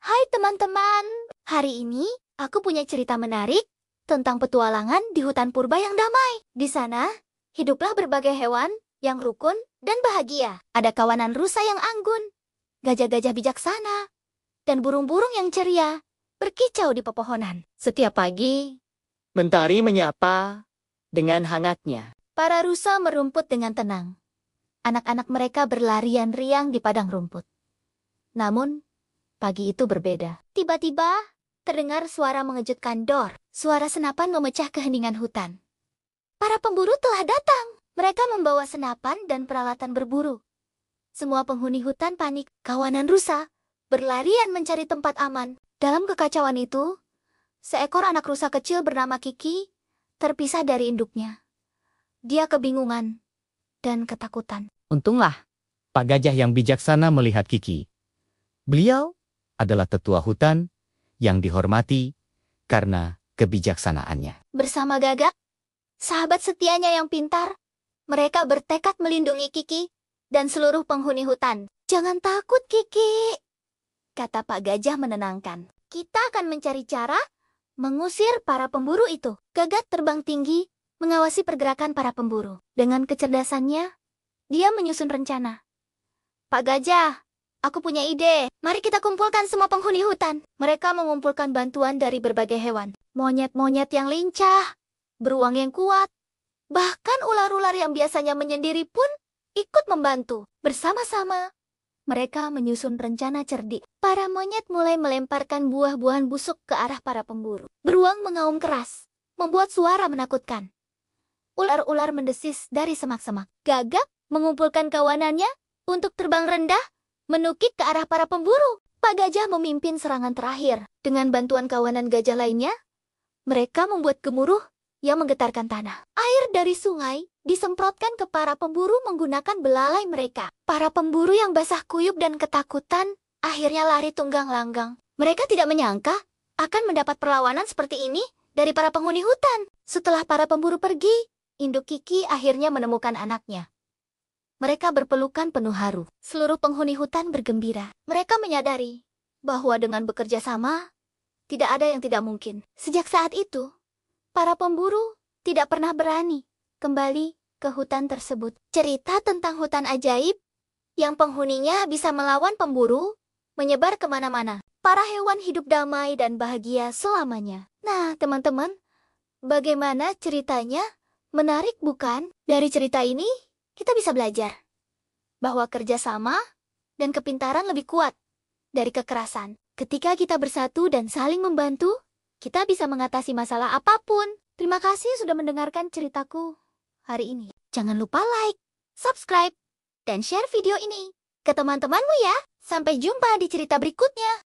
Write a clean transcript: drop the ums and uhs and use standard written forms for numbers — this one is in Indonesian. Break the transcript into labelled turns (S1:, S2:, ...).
S1: Hai teman-teman, hari ini aku punya cerita menarik tentang petualangan di hutan purba yang damai. Di sana, hiduplah berbagai hewan yang rukun dan bahagia. Ada kawanan rusa yang anggun, gajah-gajah bijaksana, dan burung-burung yang ceria berkicau di pepohonan. Setiap pagi,
S2: Mentari menyapa dengan hangatnya.
S1: para rusa merumput dengan tenang. Anak-anak mereka berlarian riang di padang rumput. Namun, pagi itu berbeda. Tiba-tiba, terdengar suara mengejutkan Dor. Suara senapan memecah keheningan hutan. Para pemburu telah datang. Mereka membawa senapan dan peralatan berburu. Semua penghuni hutan panik. Kawanan rusa berlarian mencari tempat aman. Dalam kekacauan itu, seekor anak rusa kecil bernama Kiki terpisah dari induknya. Dia kebingungan dan ketakutan.
S2: Untunglah, Pak Gajah yang bijaksana melihat Kiki. Beliau adalah tetua hutan yang dihormati karena kebijaksanaannya.
S1: Bersama Gagak, sahabat setianya yang pintar, mereka bertekad melindungi Kiki dan seluruh penghuni hutan. Jangan takut, Kiki, kata Pak Gajah menenangkan. Kita akan mencari cara mengusir para pemburu itu. Gagak terbang tinggi, mengawasi pergerakan para pemburu. Dengan kecerdasannya, dia menyusun rencana. Pak Gajah, aku punya ide. Mari kita kumpulkan semua penghuni hutan. Mereka mengumpulkan bantuan dari berbagai hewan. Monyet-monyet yang lincah, beruang yang kuat, bahkan ular-ular yang biasanya menyendiri pun ikut membantu. Bersama-sama, mereka menyusun rencana cerdik. Para monyet mulai melemparkan buah-buahan busuk ke arah para pemburu. Beruang mengaum keras, membuat suara menakutkan. Ular-ular mendesis dari semak-semak. Gagak mengumpulkan kawanannya untuk terbang rendah, menukik ke arah para pemburu. Pak Gajah memimpin serangan terakhir. Dengan bantuan kawanan gajah lainnya, mereka membuat gemuruh yang menggetarkan tanah. Air dari sungai disemprotkan ke para pemburu menggunakan belalai mereka. Para pemburu yang basah kuyup dan ketakutan akhirnya lari tunggang langgang. Mereka tidak menyangka akan mendapat perlawanan seperti ini dari para penghuni hutan. Setelah para pemburu pergi, induk Kiki akhirnya menemukan anaknya. Mereka berpelukan penuh haru. Seluruh penghuni hutan bergembira. Mereka menyadari bahwa dengan bekerja sama, tidak ada yang tidak mungkin. Sejak saat itu, para pemburu tidak pernah berani kembali ke hutan tersebut. Cerita tentang hutan ajaib yang penghuninya bisa melawan pemburu menyebar kemana-mana. Para hewan hidup damai dan bahagia selamanya. Nah, teman-teman, bagaimana ceritanya? Menarik bukan? Dari cerita ini, kita bisa belajar bahwa kerjasama dan kepintaran lebih kuat dari kekerasan. Ketika kita bersatu dan saling membantu, kita bisa mengatasi masalah apapun. Terima kasih sudah mendengarkan ceritaku hari ini. Jangan lupa like, subscribe, dan share video ini ke teman-temanmu ya. Sampai jumpa di cerita berikutnya.